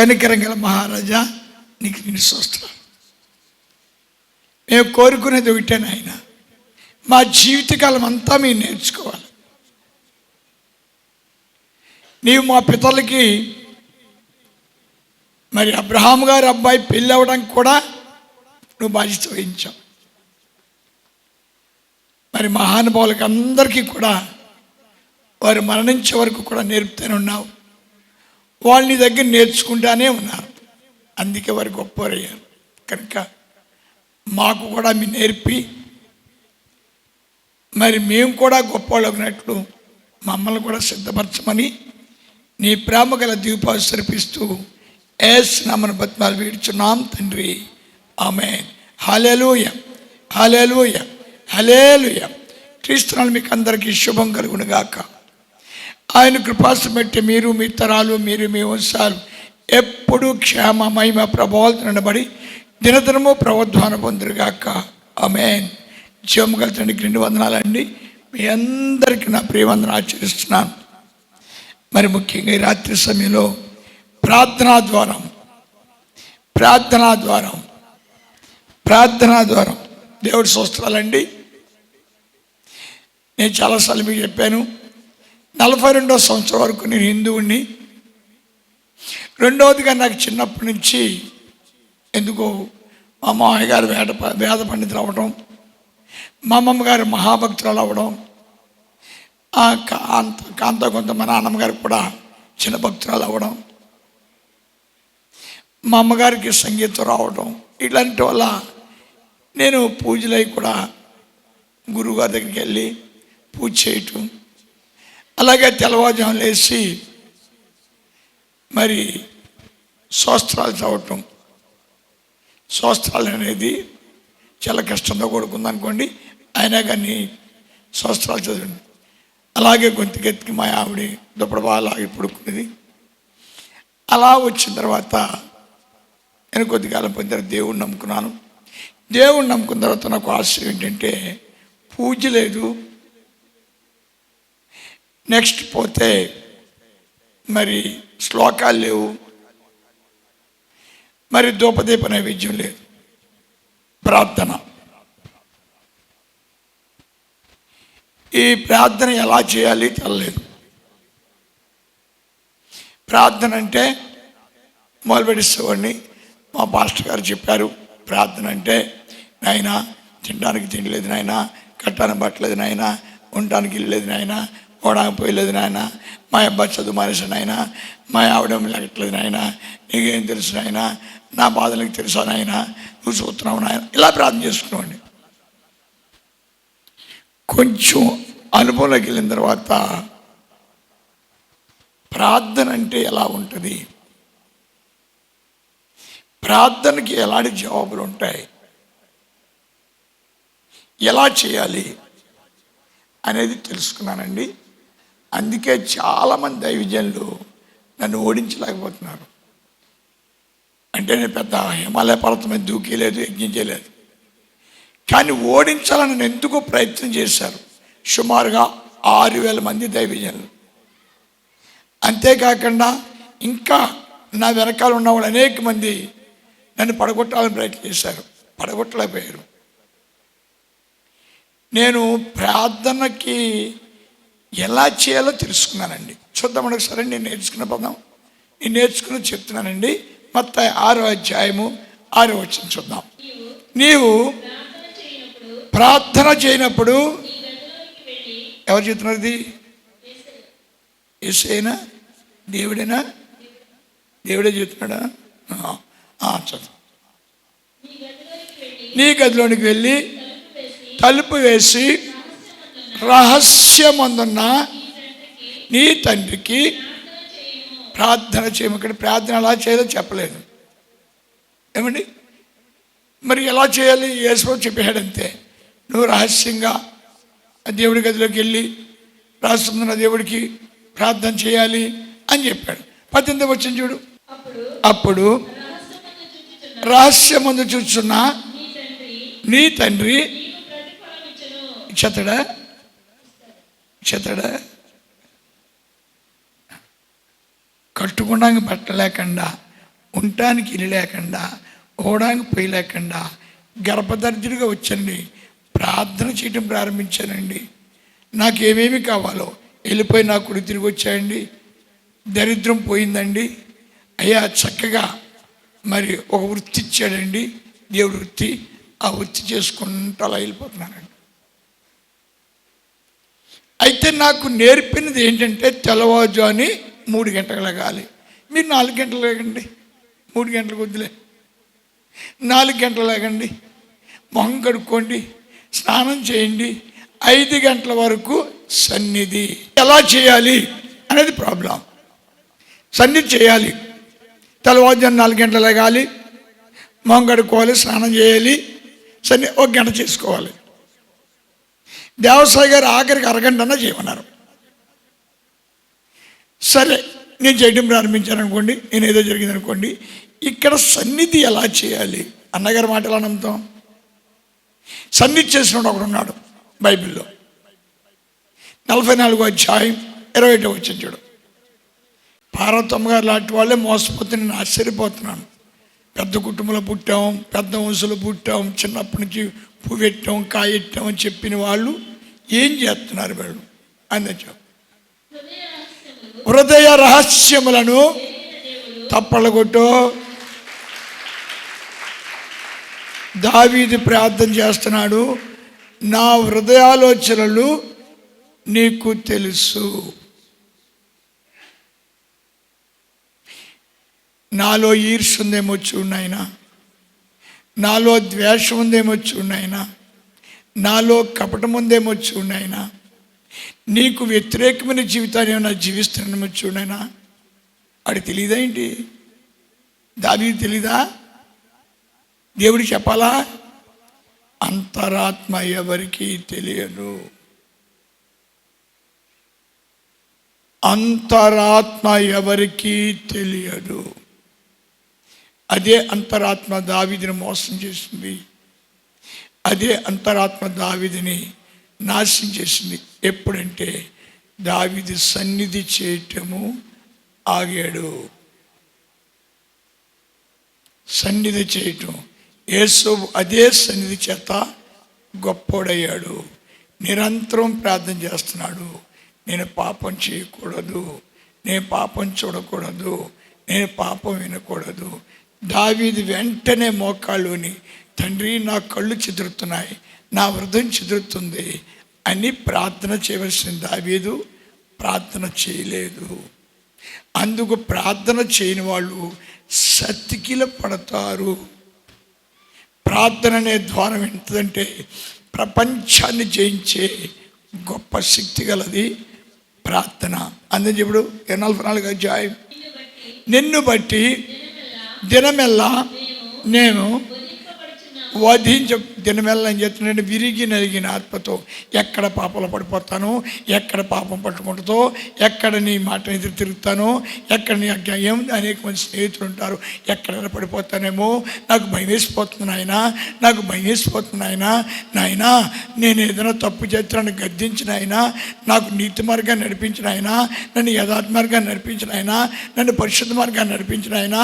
కనికరం గల మహారాజా, నీకు నేను స్తోత్రాలు. మేము కోరుకునేది ఒకటే నాయన, మా జీవితకాలం అంతా మేము నేర్చుకోవాలి. నీవు మా పితలకి మరి అబ్రహాం గారి అబ్బాయి పెళ్ళి అవ్వడానికి కూడా నువ్వు బాధ్యత వహించావు. మరి మహానుభావులకి అందరికీ కూడా వారు మరణించే వరకు కూడా నేర్పుతూనే ఉన్నావు. వాళ్ళు నీ దగ్గర నేర్చుకుంటానే ఉన్నారు, అందుకే వారు గొప్పవారయ్యారు. కనుక మాకు కూడా మీ నేర్పి మరి మేము కూడా గొప్పవాళ్ళు అయినట్లు మమ్మల్ని కూడా సిద్ధపరచమని నీ ప్రేమ గల దీపాలు సరిపిస్తూ యేసు నామమున బతిమాలి వేడుచున్నాం తండ్రి, ఆమేన్. హల్లెలూయా, హల్లెలూయా, హల్లెలూయా. క్రీస్తునాలు మీకు అందరికీ శుభం కలుగును గాక. ఆయన కృపాసు బట్టి మీరు, మీ తరాలు, మీరు, మీ వంశాలు ఎప్పుడు క్షేమ మహిమ ప్రభావాలతో నిండబడి దినదినము ప్రవర్ధమాన పొందురుగాక. ఆమేన్. జీవము గల తండ్రికి 2 వందనాలండి. మీ అందరికీ నా ప్రియవందన ఆచరిస్తున్నాను. మరి ముఖ్యంగా ఈ రాత్రి సమయంలో ప్రార్థనా ద్వారం దేవుడి స్తోత్రాలండి. నేను చాలాసార్లు మీకు చెప్పాను, 42వ సంవత్సరం వరకు నేను హిందువుని. రెండవదిగా నాకు చిన్నప్పటి నుంచి ఎందుకో మా మామయ్య గారు వేద పండితులు అవ్వడం, మా అమ్మమ్మ గారు మహాభక్తురాలు అవ్వడం, కాంతో కొంత మా నాన్నమ్మగారికి కూడా చిన్న భక్తురాలు అవ్వడం, మా అమ్మగారికి సంగీతం రావడం, ఇలాంటి వల్ల నేను పూజలై కూడా గురువుగారి దగ్గరికి వెళ్ళి పూజ చేయటం, అలాగే తెల్లవారుజామున లేచి మరి స్తోత్రాలు చదవటం. స్తోత్రాలు అనేది చాలా కష్టంతో కూడుకుంది అనుకోండి, అయినా కానీ స్తోత్రాలు చదవండి. అలాగే గొంతుకెత్తికి మా ఆవిడ దుప్పటి బాగా పడుకునేది. అలా వచ్చిన తర్వాత నేను కొద్దికాలం పోయిన తర్వాత దేవుడిని నమ్ముకున్నాను. దేవుడిని నమ్ముకున్న తర్వాత నాకు ఆశ్చర్యం ఏంటంటే పూజ లేదు, నెక్స్ట్ పోతే మరి శ్లోకాలు లేవు, మరి ధూపదీప నైవేద్యం లేదు, ప్రార్థన. ఈ ప్రార్థన ఎలా చేయాలి తెలలేదు. ప్రార్థన అంటే మొదలుపెట్టేసేవాడిని. మా పాస్టర్ గారు చెప్పారు, ప్రార్థన అంటే నాయన తినడానికి తినలేదు నాయన, కట్టడానికి బట్టలేదు నాయన, ఉండడానికి ఇల్లు లేదు నాయన, పోవడానికి పోయలేదు నాయన, మా అబ్బాయి చదువు మానేసాడు నాయన, మా ఆవిడ లెక్కట్లేదు నాయన, నీకేం తెలుసు నాయన, నా బాధలకు తెలుసా నాయన, నువ్వు చూస్తున్నావు నాయన, ఇలా ప్రార్థన చేసుకున్నామండి. కొంచెం అనుభవంలోకి వెళ్ళిన తర్వాత ప్రార్థన అంటే ఎలా ఉంటుంది, ప్రార్థనకి ఎలాంటి జవాబులు ఉంటాయి, ఎలా చేయాలి అనేది తెలుసుకున్నానండి. అందుకే చాలామంది దైవజనులు నన్ను ఓడించలేకపోతున్నారు. అంటే నేను పెద్ద హిమాలయ పర్వతం మీద దూకేయలేదు, యజ్ఞం చేయలేదు, కానీ ఓడించాలని నన్ను ఎందుకో ప్రయత్నం చేశారు. సుమారుగా 6,000 మంది దైవజనులు. అంతేకాకుండా ఇంకా నా వెనకాల ఉన్నవాళ్ళు అనేక మంది నన్ను పడగొట్టాలని ప్రయత్నం చేశారు, పడగొట్టలేకపోయారు. నేను ప్రార్థనకి ఎలా చేయాలో తెలుసుకున్నానండి. చూద్దామండి ఒకసారి. నేను నేర్చుకున్న పదం, నేను నేర్చుకుని చెప్తున్నానండి. మత్తయి 6వ అధ్యాయము 6వ వచనం చూద్దాం. నీవు ప్రార్థన చేయనప్పుడు ఎవరు చెప్తున్నారు? ఇది యేసయ్యనా, దేవుడేనా? దేవుడే చెప్తున్నాడా? చదువు. నీ గదిలోనికి వెళ్ళి తలుపు వేసి రహస్యమందున్న నీ తండ్రికి ప్రార్థన చేయము. ఇక్కడ ప్రార్థన ఎలా చేయాలో చెప్పలేదు ఏమండి. మరి ఎలా చేయాలి? యేసు చెప్పాడంతే. నువ్వు రహస్యంగా దేవుడి గదిలోకి వెళ్ళి రహస్యమున్న దేవుడికి ప్రార్థన చేయాలి అని చెప్పాడు. 18వ వచనం చూడు. అప్పుడు రహస్యమందు చూచున్న నీ తండ్రి ఇచ్చేతాడా? కట్టుకోవడానికి బట్ట లేకుండా ఉండటానికి ఇల్లు లేకుండా, ఓడానికి పొయ్యి లేకుండా గర్భదరిద్రుడిగా వచ్చండి. ప్రార్థన చేయటం ప్రారంభించానండి. నాకేమేమి కావాలో వెళ్ళిపోయి నా కొడుకు తిరిగి వచ్చాయండి. దరిద్రం పోయిందండి. అయ్యా చక్కగా మరి ఒక వృత్తి ఇచ్చాడండి, దేవుడు వృత్తి. ఆ వృత్తి చేసుకుంటూ అలా వెళ్ళిపోతున్నానండి. అయితే నాకు నేర్పినది ఏంటంటే తెల్లవారుజామున 3 గంటలకు లెగాలి. మీరు 4 గంటలు లేకండి, 3 గంటలకు వద్దులే, 4 గంటలు లేకండి. మొహం కడుక్కోండి, స్నానం చేయండి. 5 గంటల వరకు సన్నిధి. ఎలా చేయాలి అనేది ప్రాబ్లం. సన్నిధి చేయాలి. తెల్లవారుజామున 4 గంటలు లెగాలి, మొహం కడుక్కోవాలి, స్నానం చేయాలి, సన్ని 1 గంట చేసుకోవాలి. దేవసాయి గారు ఆఖరికి అరగంటన్నా చేయమన్నారు. సరే, నేను చేయడం ప్రారంభించాను అనుకోండి, నేను ఏదో జరిగింది అనుకోండి. ఇక్కడ సన్నిధి ఎలా చేయాలి అన్నగారి మాట ఎలా నమ్ముతాం? సన్నిధి చేసినోడు ఒకడు ఉన్నాడు బైబిల్లో. 44వ అధ్యాయం 21వ వచనం చూడు. పార్వతమ్మ గారు లాంటి వాళ్ళే మోసపోతే నేను ఆశ్చర్యపోతున్నాను. పెద్ద కుటుంబంలో పుట్టాం, పెద్ద వంశంలో పుట్టాం, చిన్నప్పటి నుంచి పువ్వు పెట్టాం, కాయెట్టాం అని చెప్పిన వాళ్ళు ఏం చేస్తున్నారు వీళ్ళు అని చెప్పు. హృదయ రహస్యములను తప్పలగొట్టు. దావీదు ప్రార్థన చేస్తున్నాడు, నా హృదయాలోచనలు నీకు తెలుసు, నాలో ఈర్ష్య ఉందేమో చూడైనా, నాలో ద్వేషం ఉందేమో చూడైనా, నాలో కపటం ఉందేమో చూడైనా, నీకు వ్యతిరేకమైన జీవితాన్ని ఏమైనా జీవిస్తున్నామో చూడైనా. వాడు తెలియదా ఏంటి? దావీదు తెలీదా? దేవుడికి చెప్పాలా? అంతరాత్మ ఎవరికి తెలియదు. అంతరాత్మ ఎవరికి తెలియదు. అదే అంతరాత్మ దావీదుని మోసం చేసింది. అదే అంతరాత్మ దావీదుని నాశనం చేసింది. ఎప్పుడంటే దావీదు సన్నిధి చేయటము ఆగాడు. సన్నిధి చేయటం, యేసోబు అదే సన్నిధి చేత గొప్పోడయ్యాడు. నిరంతరం ప్రార్థన చేస్తున్నాడు, నేను పాపం చేయకూడదు, నేను పాపం చూడకూడదు, నేను పాపం వినకూడదు. దావీదు వెంటనే మోకాళ్ళుని, తండ్రి నా కళ్ళు చెదురుతున్నాయి, నా హృదయం చెదురుతుంది అని ప్రార్థన చేయవలసిన దావీదు ప్రార్థన చేయలేదు. అందుకు ప్రార్థన చేయని వాళ్ళు సతికిల పడతారు. ప్రార్థన అనే ద్వారం ఏంటంటే ప్రపంచాన్ని జయించే గొప్ప శక్తి గలది ప్రార్థన. అందుని చెప్పుడు 44వ అధ్యాయం, నిన్ను బట్టి దినమెల్లా నేను దినమెల్లా ఏం చేస్తున్నాను? విరిగి నలిగిన ఆత్మతో ఎక్కడ పాపలు పడిపోతానో, ఎక్కడ పాపం పట్టుకుంటుందో, ఎక్కడ నీ మాట ఎదురు తిరుగుతానో, ఎక్కడ నీ అజ్ఞాయం. అనేక మంది స్నేహితులు ఉంటారు, ఎక్కడైనా పడిపోతానేమో, నాకు భయం వేసిపోతుంది నాయన, నాకు భయం వేసిపోతుంది ఆయన. నాయన నేను ఏదైనా తప్పు చేస్తున్నాను గద్దించిన ఆయన, నాకు నీతి మార్గాన్ని నడిపించిన ఆయన, నన్ను యథార్థ మార్గాన్ని నడిపించిన ఆయన, నన్ను పరిశుద్ధ మార్గాన్ని నడిపించిన ఆయన,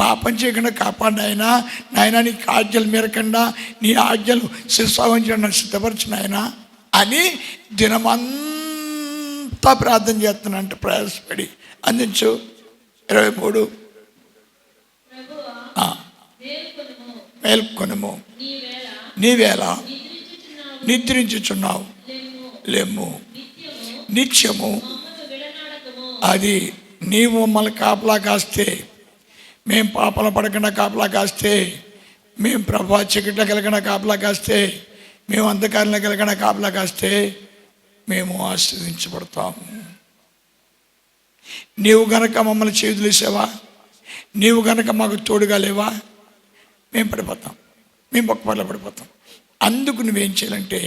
పాపం చేయకుండా కాపాడిన ఆయన. నాయన నీ ఆజ్ఞలు మీరకుండా, నీ ఆజ్ఞలు శిరసావహించడం నన్ను సిద్ధపరిచిన ఆయన అని దినమంతా ప్రార్థన చేస్తున్నానంటే ప్రయాసపడి. అందించు 23. మేల్కొనుము, నీవేళ నిద్రించుచున్నావు, లెమ్ము, నిత్యము. అది నీవు మమ్మల్ని కాపలా కాస్తే, మేము పాపలు పడకుండా కాపలా కాస్తే, మేము ప్రభా చీకట్లో కలగకుండా కాపలా కాస్తే, మేము అంధకారంలో కలగకుండా కాపలా కాస్తే మేము ఆశీర్వదించబడతాము. నీవు గనక మమ్మల్ని చేతులేసావా, నీవు గనక మాకు తోడుగా లేవా, మేము పడిపోతాం, మేము ఒక్కపర్లో పడిపోతాం. అందుకు నువ్వేం చేయాలంటే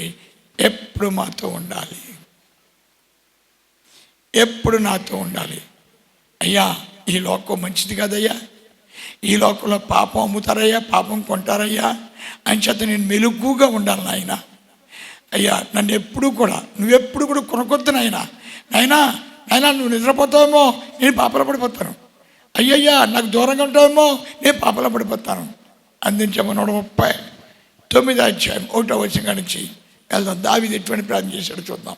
ఎప్పుడు మాతో ఉండాలి, ఎప్పుడు నాతో ఉండాలి. అయ్యా ఈ లోకం మంచిది కాదయ్యా, ఈ లోకంలో పాపం అమ్ముతారయ్యా, పాపం కొంటారయ్యా అని చేత నేను మెలుగుగా ఉండాలి నాయన. అయ్యా నన్ను ఎప్పుడు కూడా, నువ్వెప్పుడు కూడా కొనకొద్దు నాయన. నాయనా నాయనా నువ్వు నిద్రపోతావేమో, నేను పాపలు పడిపోతాను. అయ్యయ్యా నాకు దూరంగా ఉంటామేమో, నేను పాపలో పడిపోతాను. అందించాము 139 అధ్యాయం 1వ వచనం నుంచి వెళ్దాం. దావీదు ఎటువంటి ప్రార్థన చేశాడు చూద్దాం.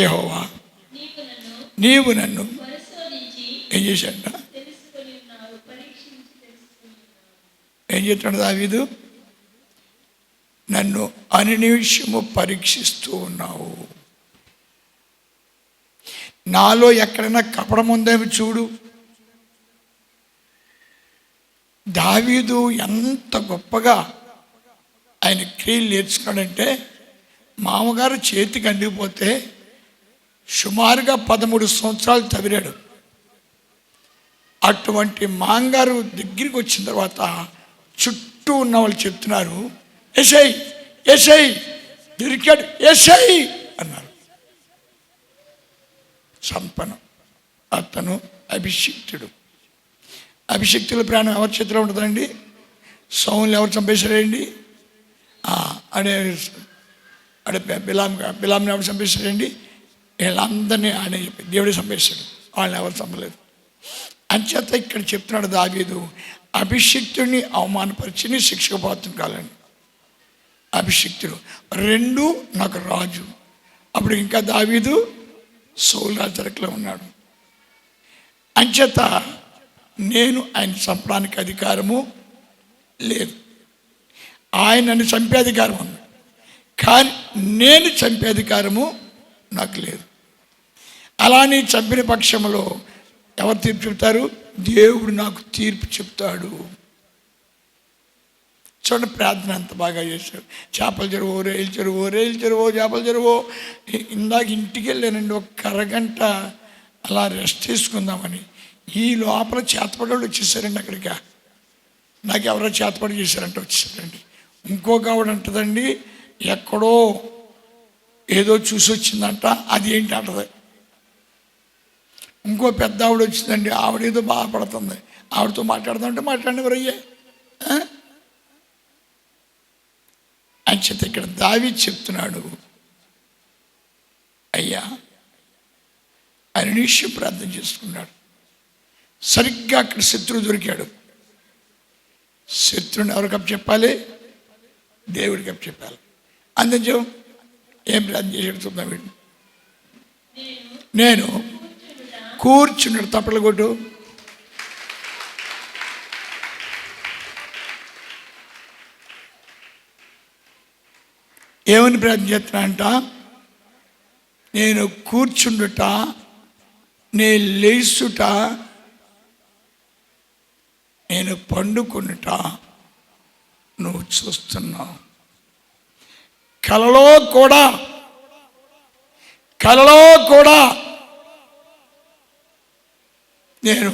యెహోవా నీవు నన్ను ఏం చేశాడ? ఏం చేస్తాడు దావీదు? నన్ను అనినిమిషము పరీక్షిస్తూ ఉన్నావు. నాలో ఎక్కడైనా కపడం ఉందేమో చూడు. దావీదు ఎంత గొప్పగా ఆయన క్రియలు నేర్చుకున్నాడంటే, మామగారు చేతికి అందిపోతే సుమారుగా 13 సంవత్సరాలు తవిరాడు. అటువంటి మాంగారు దగ్గరికి వచ్చిన తర్వాత చుట్టూ ఉన్న వాళ్ళు చెప్తున్నారు, ఎస్ఐ ఎస్ఐ దొరికాడు, ఎస్ఐ అన్నారు. సంపన్నం, అతను అభిషిక్తుడు. అభిషిక్తుల ప్రాణం ఎవరి చేతిలో ఉంటుందండి? సౌలు ఎవరు చంపేశారండి? అడే అడే బిలాంని ఎవరు చంపేశారండి? వీళ్ళందరినీ ఆయన దేవుడే చంపేశాడు, వాళ్ళని ఎవరు చంపలేదు. అంచేత ఇక్కడ చెప్తున్నాడు దావీదు, అభిషిక్తుడిని అవమానపరిచి శిక్షకు పాత్రం కాలండి. అభిషిక్తుడు 2 నాకు రాజు. అప్పుడు ఇంకా దావీదు సౌలు రాజరికలో ఉన్నాడు. అంచేత నేను ఆయన చంపడానికి అధికారము లేదు, ఆయన నన్ను చంపే అధికారం ఉంది, కానీ నేను చంపే అధికారము నాకు లేదు. అలానే చంపిన పక్షంలో ఎవరు తీర్పు చెప్తారు? దేవుడు నాకు తీర్పు చెప్తాడు. చూడండి ప్రార్థన ఎంత బాగా చేశాడు. చేపల చెరువు, రైలు చెరువు, రైలు చెరువు, చేపల చెరువు. ఇందాక ఇంటికి వెళ్ళానండి, ఒక అరగంట అలా రెస్ట్ తీసుకుందామని. ఈ లోపల చేతపడేవాళ్ళు వచ్చేసారండి అక్కడికి. నాకు ఎవరో చేతపడి చేశారంటే వచ్చేసారండి. ఇంకొక ఆవిడ అంటదండి, ఎక్కడో ఏదో చూసి వచ్చిందంట, అది ఏంటి అంటది. ఇంకో పెద్ద ఆవిడ వచ్చిందండి, ఆవిడేదో బాధపడుతుంది, ఆవిడతో మాట్లాడుతుంటే మాట్లాడిన ఎవరయ్యే. అంచేత ఇక్కడ దావీదు చెప్తున్నాడు, అయ్యా అనినిషి ప్రార్థన చేసుకున్నాడు. సరిగ్గా అక్కడ శత్రువు దొరికాడు. శత్రువుని ఎవరికి అప్పు చెప్పాలి? దేవుడికి అప్పు చెప్పాలి. అందుకే ఏం ప్రార్థన చేసాడు చూద్దాం. వీడిని నేను కూర్చున్నాడు, తప్పలు కొట్టు. ఏమని ప్రార్థన చేస్తున్నా అంట? నేను కూర్చుండుట, నేను లేచుట, నేను పండుకునుట నువ్వు చూస్తున్నావు. కలలో కూడా నేను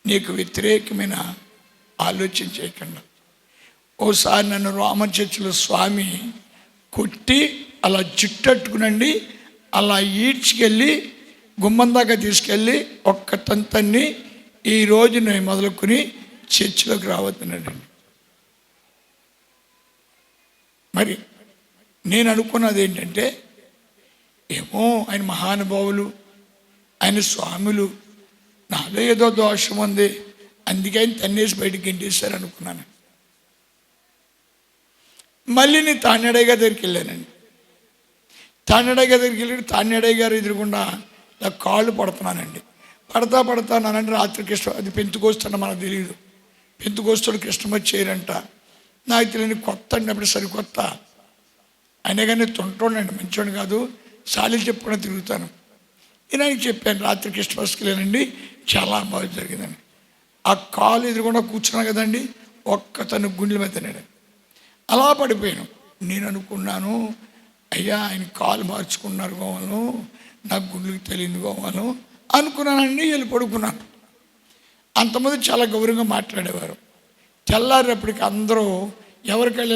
నీకు వ్యతిరేకమైన ఆలోచన చేయకుండా. ఓసారి నన్ను రామన్ చర్చిలో స్వామి కొట్టి అలా జుట్టట్టుకునండి, అలా ఈడ్చుకెళ్ళి గుమ్మం దాకా తీసుకెళ్ళి ఒక్క తంతన్ని ఈరోజు నేను మొదలుకొని చర్చిలోకి రావద్దన్నాడండి. మరి నేను అనుకున్నది ఏంటంటే, ఏమో ఆయన మహానుభావులు, ఆయన స్వాములు, నాలో ఏదో దోషం ఉంది, అందుకే ఆయన తన్నేసి బయటికి గెంటేశారు అనుకున్నాను. మళ్ళీ నేను తాన్యాడయ్య గారి దగ్గరికి వెళ్ళానండి. తాన్యాడయ్య గారి దగ్గరికి వెళ్ళి తాన్యాడయ్య గారు ఎదురుకుండా ఇలా కాళ్ళు పడుతున్నానండి. పడతానంటే రాత్రి కృష్ణ, అది పెంతుకొస్తున్నా మనకు తెలియదు, పెంతుకొస్తాడు కృష్ణమూర్తి చేయరంట. నాకు తెలియని కొత్త అండి, అప్పుడు సరికొత్త. అయినా కానీ తుంటోండి, మంచోడు కాదు, సాలీలు చెప్పుకుని తిరుగుతాను. నేను చెప్పాను రాత్రి క్రిస్మస్కి లేనండి, చాలా బాగా జరిగిందండి. ఆ కాలు ఎదురుకుండా కూర్చున్నాను కదండి, ఒక్క తను గుండెల మీద తిన్నాడు. అలా పడిపోయాను. నేను అనుకున్నాను, అయ్యా ఆయన కాలు మార్చుకున్నారు కావాలను, నాకు గుండెలకు తెలియదు కావాలను అనుకున్నానండి. వెళ్ళి పడుకున్నాను. అంతమంది చాలా గౌరవంగా మాట్లాడేవారు. తెల్లారేపటికి అందరూ ఎవరికెళ్ళి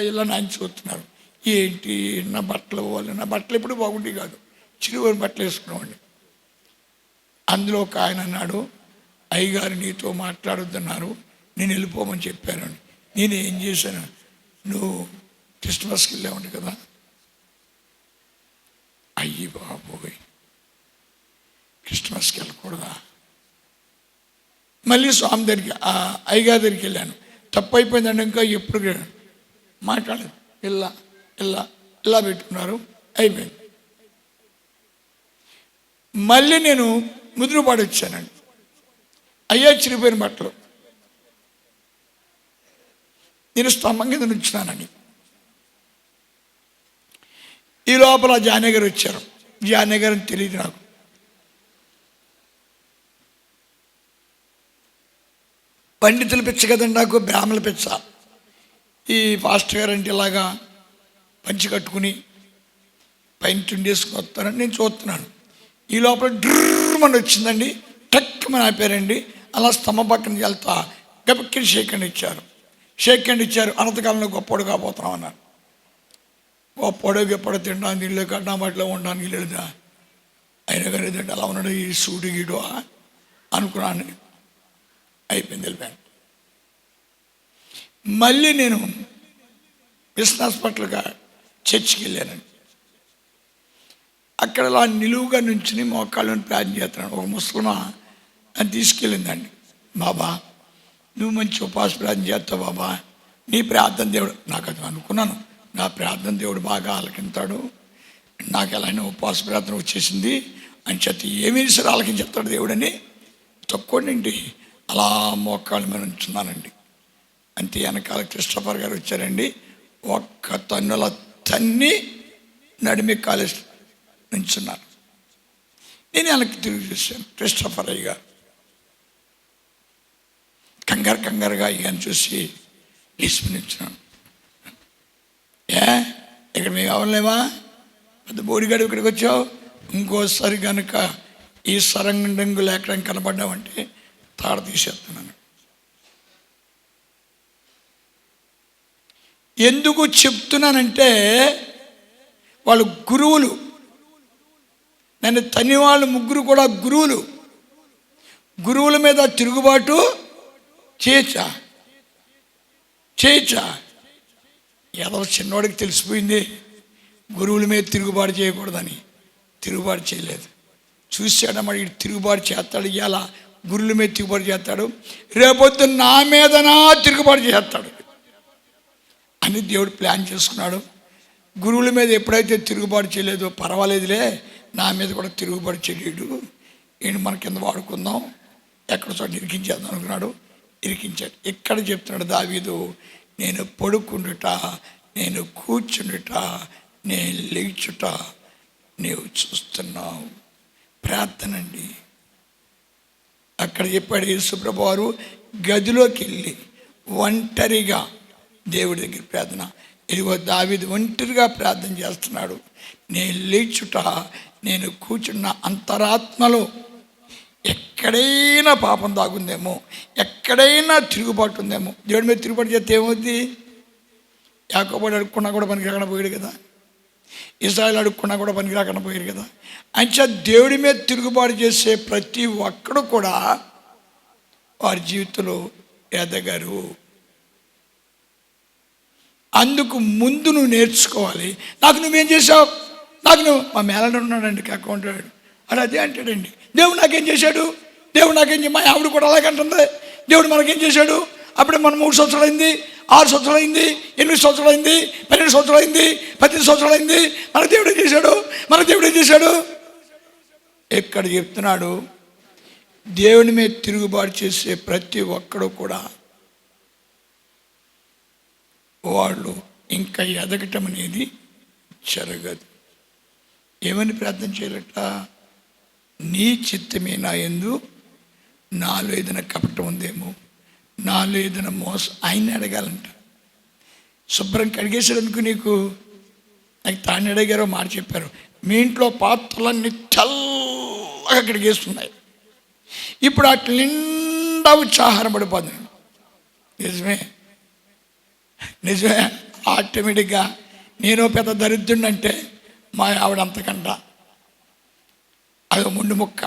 ఇలా నాని చూస్తున్నారు. ఏంటి నా బట్టలు వాళ్ళు, నా బట్టలు ఎప్పుడు బాగుండేవి కాదు, చిరువరి బట్టలు వేసుకున్నామండి. అందులో ఒక ఆయన అన్నాడు, అయ్యగారు నీతో మాట్లాడొద్దన్నారు, నేను వెళ్ళిపోమని చెప్పానండి. నేను ఏం చేశాను, నువ్వు క్రిస్మస్కి వెళ్ళావండి కదా. అయ్యి బాబోయ్, క్రిస్మస్కి వెళ్ళకూడదా? మళ్ళీ స్వామి దగ్గరికి అయ్యగారి దగ్గరికి వెళ్ళాను. తప్పు అయిపోయిందండి, ఇంకా ఎప్పుడు మాట్లాడలేదు. ఇలా ఇలా ఇలా పెట్టుకున్నారు, అయిపోయింది. మళ్ళీ నేను ముదురుపాడు వచ్చానండి. అయ్యా చిరిగిపోయిన బట్టలు, నేను స్తంభం కింద నుంచున్నానండి. ఈ లోపల జానీ గారు వచ్చారు. జానీ గారు అని తెలియదు నాకు. పండితులు పిచ్చ కదండి నాకు, బ్రాహ్మణుల పిచ్చ. ఈ పాస్టర్ గారు అంటే ఇలాగా పంచి కట్టుకుని పైన చుండేసుకుని వస్తారని నేను చూస్తున్నాను. ఈ లోపల డ్రమ్మని వచ్చిందండి, టక్కుమని ఆపారండి. అలా స్తంభం పక్కనకి వెళ్తా గబక్కి షేక్ హ్యాండ్ ఇచ్చారు. అనంతకాలంలో గొప్పడు కాబోతున్నాం అన్నారు. గొప్పడో గొప్పడో తినడానికి ఇల్లు, కట్నా బట్టలో ఉండడానికి లేదా అయినా కానీ తింటే అలా ఉన్నాడు ఈ సూటి గీడు అనుకున్నాను. అయిపోయింది, వెళ్ళిపోయాను. మళ్ళీ నేను మిషన్ హాస్పిటల్గా చర్చికి వెళ్ళానండి. అక్కడ అలా నిలువుగా నుంచి మోకాళ్ళని ప్రార్థన చేస్తున్నాను. ఒక ముసలమా అని తీసుకెళ్ళిందండి. బాబా నువ్వు మంచి ఉపవాస ప్రార్థన చేస్తావు బాబా, నీ ప్రార్థన దేవుడు. నాకు అది అనుకున్నాను, నా ప్రార్థన దేవుడు బాగా ఆలకింతాడు, నాకు ఎలాగైనా ఉపవాస ప్రార్థన వచ్చేసింది అని చెప్పి ఏమీ సరే ఆలకించేస్తాడు దేవుడని తక్కువండి అలా మోకాళ్ళ మీద ఉంచున్నానండి. అంతే వెనకాల క్రిస్టఫర్ గారు వచ్చారండి. ఒక్క తన్నుల తన్ని నడిమి కాలేజ్ నుంచున్నారు. నేను వెనక్కి తిరిగి చూశాను. క్రిస్టఫర్ అయ్య గారు కంగారుగా అయ్యాను చూసి లేచి నిల్చున్నాను. ఇక్కడ మేము ఎవరులేవా, పెద్ద బోడిగాడు ఇక్కడికి వచ్చావు, ఇంకోసారి కనుక ఈ సరంగు లేక కనబడ్డామంటే తాడ తీసేస్తున్నాను. ఎందుకు చెప్తున్నానంటే వాళ్ళు గురువులు, నన్ను తన్ని వాళ్ళు ముగ్గురు కూడా గురువుల మీద తిరుగుబాటు చేయొచ్చా? ఏదో చిన్నవాడికి తెలిసిపోయింది గురువుల మీద తిరుగుబాటు చేయకూడదని. తిరుగుబాటు చేయలేదు. చూశాడమ్మా ఇటు తిరుగుబాటు చేస్తాడు, ఇవాళ గురువుల మీద తిరుగుబాటు చేస్తాడు, రేపొద్దు నా మీదనా తిరుగుబాటు చేస్తాడు అని దేవుడు ప్లాన్ చేసుకున్నాడు. గురువుల మీద ఎప్పుడైతే తిరుగుబాటు చేయలేదో పర్వాలేదులే, నా మీద కూడా తిరుగుబాటు చేయలేడు, ఈయన మన కింద వాడుకుందాం, ఎక్కడ చోట ఇరికించేద్దాం అనుకున్నాడు. ఇరికించాడు. ఇక్కడ చెప్తున్నాడు దావీదు, నేను పడుకుండుట, నేను కూర్చుండుట, నేను లేచుట నీవు చూస్తున్నావు. ప్రార్థన అండి. అక్కడ చెప్పాడు యేసుప్రభు వారు, గదిలోకి వెళ్ళి ఒంటరిగా దేవుడి దగ్గర ప్రార్థన. ఇదిగో దావీదు ఒంటరిగా ప్రార్థన చేస్తున్నాడు. నేను లేచుట, నేను కూర్చున్న అంతరాత్మలో ఎక్కడైనా పాపం దాగుందేమో, ఎక్కడైనా తిరుగుబాటు ఉందేమో. దేవుడి మీద తిరుగుబాటు చేస్తే ఏమవుద్ది? యాకోబు అడుక్కున్నా కూడా పనికి రాకుండా పోయాడు కదా, ఇశ్రాయేలు అడుక్కున్నా కూడా పనికి రాకుండా పోయాడు కదా. అంచా దేవుడి మీద తిరుగుబాటు చేసే ప్రతి ఒక్కడు కూడా వారి జీవితంలో ఎదగరు. అందుకు ముందు నువ్వు నేర్చుకోవాలి. నాకు నువ్వేం చేసావు, నాకు నువ్వు, మా మేనడు ఉన్నాడండి అకౌంట్ వాడు, అది అదే అంటాడండి. దేవుడు నాకేం చేశాడు, దేవుడు నాకేం మా ఆవిడ కూడా అలాగే అంటుంది, దేవుడు మనకేం చేశాడు. అప్పుడే మనం 3 సంవత్సరాలు అయింది, 6 సంవత్సరాలు అయింది, 8 సంవత్సరాలు అయింది, 12 సంవత్సరాలు అయింది, 18 సంవత్సరాలు అయింది. మన దేవుడు ఏం చేశాడు, ఎక్కడ చెప్తున్నాడు? దేవుని మీద తిరుగుబాటు చేసే ప్రతి ఒక్కడు కూడా వాళ్ళు ఇంకా ఎదగటం అనేది జరగదు. ఏమని ప్రార్థన చేయాలట? నీ చిత్తమే నా యందు, నాలో ఏదైనా కపటం ఉందేమో, నాలో ఏదైనా మోసం, ఆయన్ని అడగాలంట. శుభ్రం కడిగేసాడు అనుకో, నీకు నాకు తాను అడిగారో మాట చెప్పారు, మీ ఇంట్లో పాత్రలన్నీ చల్లగా కడిగేస్తున్నాయి, ఇప్పుడు వాటి నిండా ఉత్సాహారం పడిపోతుంది. నిజమే. ఆటోమేటిక్గా నేను పెద్ద దరిద్రుడంటే మా ఆవిడ అంతకంట అది ముందు ముక్క.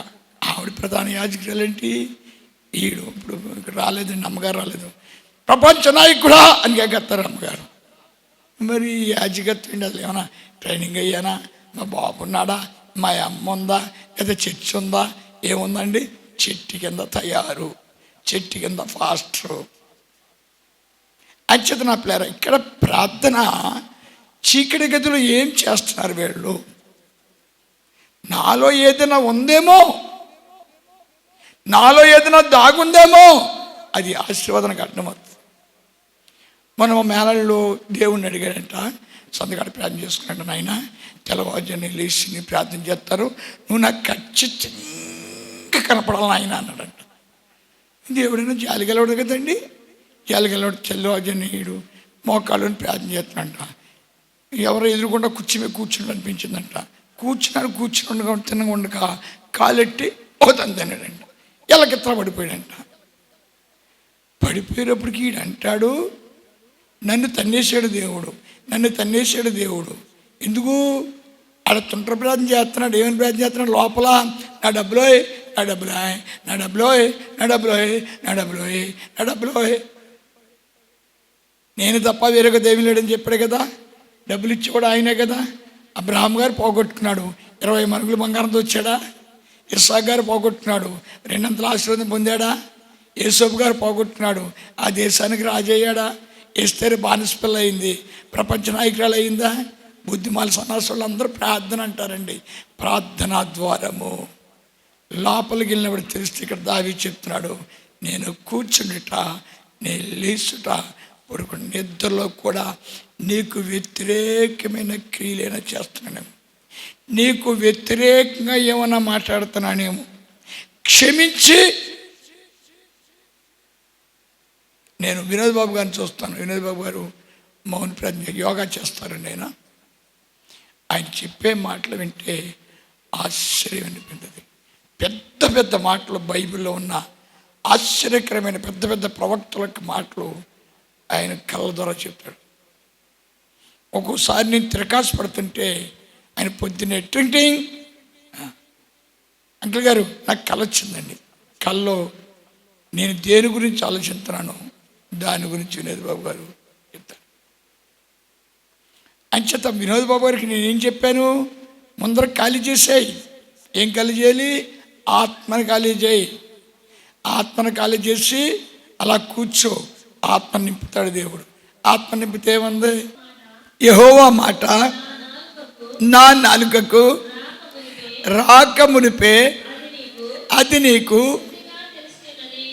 ఆవిడ ప్రధాన యాజకురాలేంటి, ఈడు ఇప్పుడు ఇక్కడ రాలేదండి, అమ్మగారు రాలేదు, ప్రపంచ నాయకుడా అని ఎగత్తారు అమ్మగారు. మరి యాజకత్వం అసలు ఏమన్నా ట్రైనింగ్ అయ్యానా, మా బాబు ఉన్నాడా, మా అమ్మ ఉందా, లేదా చర్చ్ ఉందా, ఏముందండి? చెట్టు కింద తయారు, చెట్టు కింద ఫాస్టరు. అంచేత నా పిల్లరా, ఇక్కడ ప్రార్థన చీకటి గదిలో ఏం చేస్తున్నారు వీళ్ళు? నాలో ఏదైనా ఉందేమో, నాలో ఏదైనా దాగుందేమో, అది ఆశీర్వాదానికి అర్థమవుతుంది. మనం మేళల్లో దేవుణ్ణి అడిగాడంట, సంతకాడ ప్రార్థన చేసుకున్నాడు. నాయన తెల్లవారుజామున లేచి ప్రార్థన చేస్తారు, నువ్వు నాకు ఖచ్చితంగా కనపడాలి నాయన అన్నాడంట. దేవుడైనా జాలిగలవాడు కదండి. జాలిగలవాడు తెల్లవారుజామున మోకాళ్ళని ప్రార్థన చేస్తున్నాడంట. ఎవరో ఎదురుకుండా కూర్చుని అనిపించిందంట. కూర్చుని తిన్నగా ఉండక కాలెట్టి పోతుంది అన్నాడంట. ఎలకెత్తలా పడిపోయాడంట. పడిపోయేటప్పటికి ఈడు అంటాడు, నన్ను తన్నేసాడు దేవుడు, నన్ను తన్నేసాడు దేవుడు. ఎందుకు? ఆడ తుంట్ర ప్రార్థన చేస్తున్నాడు. ఏమని ప్రార్థన చేస్తున్నాడు? లోపల నా డబ్బులోయ్, నా డబ్బులోయ్, నా డబ్బులోయ్, నా డబ్బులోయ్, నా డబ్బులోయ్, నా డబ్బులోయ్. నేను తప్ప వేరొక దేవుడు లేడని చెప్పాడు కదా. డబ్బులు ఇచ్చేవాడు ఆయనే కదా. అబ్రహాం గారు పోగొట్టుకున్నాడు, 20 మరుగులు బంగారంతో వచ్చాడా? ఇస్సాకు గారు పోగొట్టుకున్నాడు, 200 ఆశీర్వాదం పొందాడా? యేసోబు గారు పోగొట్టుకున్నాడు, ఆ దేశానికి రాజయ్యాడా? ఎస్తేరు బానిసపిల్ల అయింది, ప్రపంచ నాయకురాలు అయిందా? బుద్ధిమాల సన్నాసులు అందరూ ప్రార్థన అంటారండి. ప్రార్థనా ద్వారము లోపలికి వెళ్ళినప్పుడు తెలిస్తే ఇక్కడ దావీదు చెప్తున్నాడు, నేను కూర్చుండుట, నేను లేచుట, పడుకుని నిద్రలో కూడా నీకు వ్యతిరేకమైన క్రియలైనా చేస్తున్నానేమో, నీకు వ్యతిరేకంగా ఏమన్నా మాట్లాడుతున్నానేమో, క్షమించి. నేను వినోద్ బాబు గారిని చూస్తాను. వినోద్ బాబు గారు మౌన ప్రార్థన యోగా చేస్తారండి. ఆయన చెప్పే మాటలు వింటే ఆశ్చర్యం అనిపించింది. పెద్ద పెద్ద మాటలు బైబిల్లో ఉన్న ఆశ్చర్యకరమైన పెద్ద పెద్ద ప్రవక్తలకు మాటలు ఆయన కళ్ళ ద్వారా చెప్తాడు. ఒక్కోసారి నేను తిరకాసు పడుతుంటే ఆయన పొద్దున్నే టింగ్ అంకుల్ గారు నాకు కళ వచ్చిందండి. కళ్ళలో నేను దేని గురించి ఆలోచిస్తున్నాను దాని గురించి వినోద్ బాబు గారు చెప్తారు. అంచేత వినోద్ బాబు గారికి నేనేం చెప్పాను? ముందర ఖాళీ చేసేయి. ఏం ఖాళీ చేయాలి? ఆత్మని ఖాళీ చేయి. ఆత్మను ఖాళీ చేసి అలా కూర్చో, ఆత్మ నింపుతాడు దేవుడు. ఆత్మ నింపితే ఏముంది? యెహోవా మాట నా నాలుకకు రాక మునిపే అది నీకు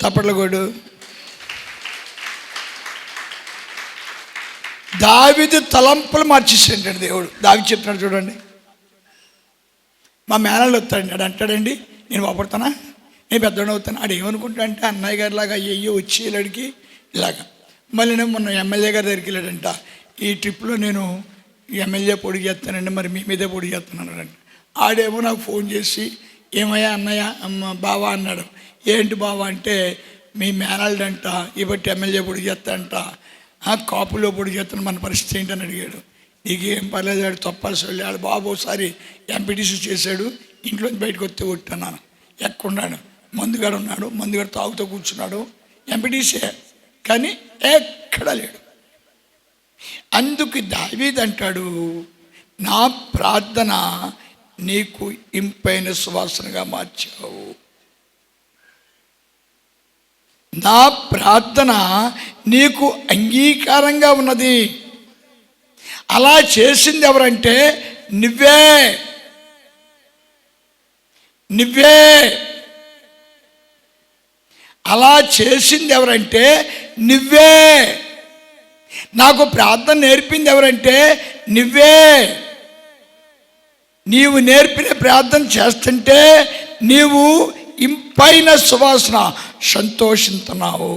తప్పట్లగోడు. దావీదు తలంపులు మార్చేసాడు దేవుడు. దావీదు చెప్తున్నాడు చూడండి. మా మేనల్లో వస్తాడండి, ఆడు అంటాడండి, నేను బాపడతానా, నేను పెద్దవాడు అవుతాను. ఆడు ఏమనుకుంటా అంటే అన్నయ్య గారి లాగా అయ్యో వచ్చేలాడికి ఇలాగా. మళ్ళీ నేను మొన్న ఎమ్మెల్యే గారి దగ్గరికి వెళ్ళాడంట. ఈ ట్రిప్లో నేను ఎమ్మెల్యే పొడి చేస్తానండి, మరి మీ మీదే పొడి చేస్తున్నానండి. ఆడేమో నాకు ఫోన్ చేసి, ఏమయ్యా అన్నయ్య బావా అన్నాడు. ఏంటి బావా అంటే, మీ మేనల్డంట ఈ బట్టి ఎమ్మెల్యే పొడి చేస్తాడంట, కాపులో పొడి చేస్తాను, మన పరిస్థితి ఏంటని అడిగాడు. నీకు ఏం పర్లేదు, ఆడు తప్పాల్సి వెళ్ళాడు. బాబు ఒకసారి ఎంపీటీసీ చేశాడు, ఇంట్లోంచి బయటకు వస్తే కొట్టున్నాను. ఎక్కడున్నాడు? మందుగాడు ఉన్నాడు, మందుగాడు తాగుతూ కూర్చున్నాడు. ఎంపీటీసీ కానీ ఎక్కడా లేడు. అందుకు దావీదు అంటాడు, నా ప్రార్థన నీకు ఇంపైన సువాసనగా మార్చావు. నా ప్రార్థన నీకు అంగీకారంగా ఉన్నది. అలా చేసింది ఎవరంటే నువ్వే. అలా చేసింది ఎవరంటే నువ్వే. నాకు ప్రార్థన నేర్పింది ఎవరంటే నువ్వే. నీవు నేర్పిన ప్రార్థన చేస్తుంటే నీవు ఇంపైన సువాసన సంతోషిస్తున్నావు.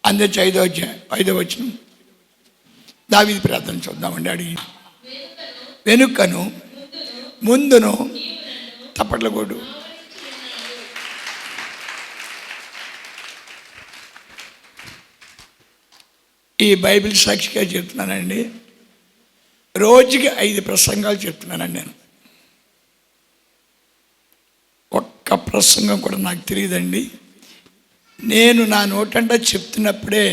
అందుకే 5వ వచనం దావీదు ప్రార్థన చూద్దామండి. అడిగి వెనుకను ముందును తప్పట్లగోడు. ఈ బైబిల్ సాక్షిగా చెప్తున్నానండి. రోజుకి 5 ప్రసంగాలు చెప్తున్నానండి నేను. ఒక్క ప్రసంగం కూడా నాకు తెలియదండి. నేను నా నోటంట చెప్తున్నప్పుడే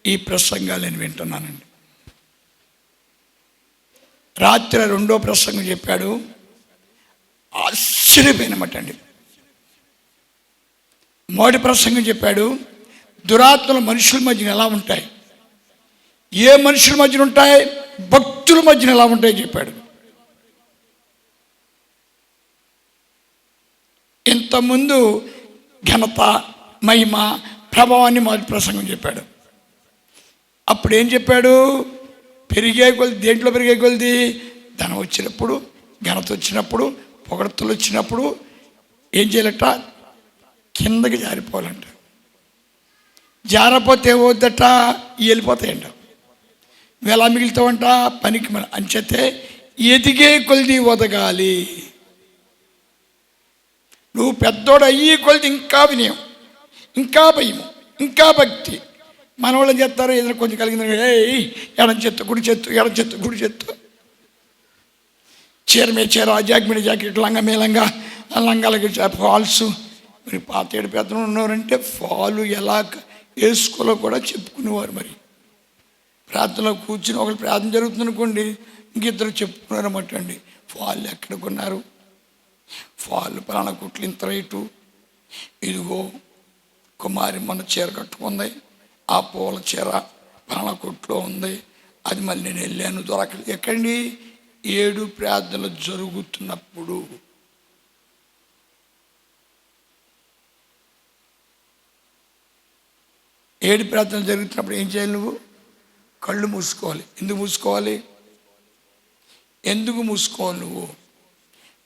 ఈ ప్రసంగాలు నేను వింటున్నానండి. రాత్రి 2వ ప్రసంగం చెప్పాడు. ఆశ్చర్యపోయినమాట అండి. మొదటి ప్రసంగం చెప్పాడు, దురాత్మలు మనుషుల మధ్యన ఎలా ఉంటాయి, ఏ మనుషుల మధ్యన ఉంటాయి, భక్తుల మధ్యన ఎలా ఉంటాయి చెప్పాడు. ఇంతకుముందు ఘనత, మహిమ, ప్రభావాన్ని మొదటి ప్రసంగం చెప్పాడు. అప్పుడు ఏం చెప్పాడు, పెరిగే కొలది, దేంట్లో పెరిగే కొలది, ధనం వచ్చినప్పుడు, ఘనత వచ్చినప్పుడు, పొగడ్తలు వచ్చినప్పుడు ఏం చేయాలట, కిందకి జారిపోవాలంట. జారపోతే ఏమవుద్దట, వెళ్ళిపోతాయంట. ఎలా మిగులుతావంట, పనికి మన అంచేతే ఎదిగే కొలది ఒదగాలి. నువ్వు పెద్దోడు అయ్యి కొలది ఇంకా వినయం, ఇంకా భయము, ఇంకా భక్తి. మన వాళ్ళని చేస్తారు, ఏదైనా కొంచెం కలిగింది, ఎడం చెత్త కుడి చెత్తు, ఎడం చెత్త కుడి చెత్తు, చీర మీద చీర, జాకెట్ మీద జాకెట్, లంగా మీద లంగా, లంగాలకి ఫాల్స్. మరి పాత ఏడు పెద్దలు ఉన్నవారంటే ఫాలు ఎలా వేసుకోలో కూడా చెప్పుకునేవారు. మరి ప్రార్థనలో కూర్చుని ఒకరు ప్రార్థన జరుగుతుంది అనుకోండి, ఇంకిద్దరు చెప్పుకున్నారు అన్నమాట అండి, ఫాల్ ఎక్కడ కొన్నారు, ఫాల్ పలానా కుట్లు ఇంత రేటు, ఇదిగో కుమారి మన చీర కట్టుకుంది, ఆ పూల చీర పలానా కొట్లో ఉంది, అది మళ్ళీ నేను వెళ్ళాను దొరకలేదు. ఎక్కండి, 7 ప్రార్థనలు జరుగుతున్నప్పుడు. ఏడు ప్రార్థనలు జరుగుతున్నప్పుడు ఏం చేయాలి, నువ్వు కళ్ళు మూసుకోవాలి. ఎందుకు మూసుకోవాలి, ఎందుకు మూసుకోవాలి, నువ్వు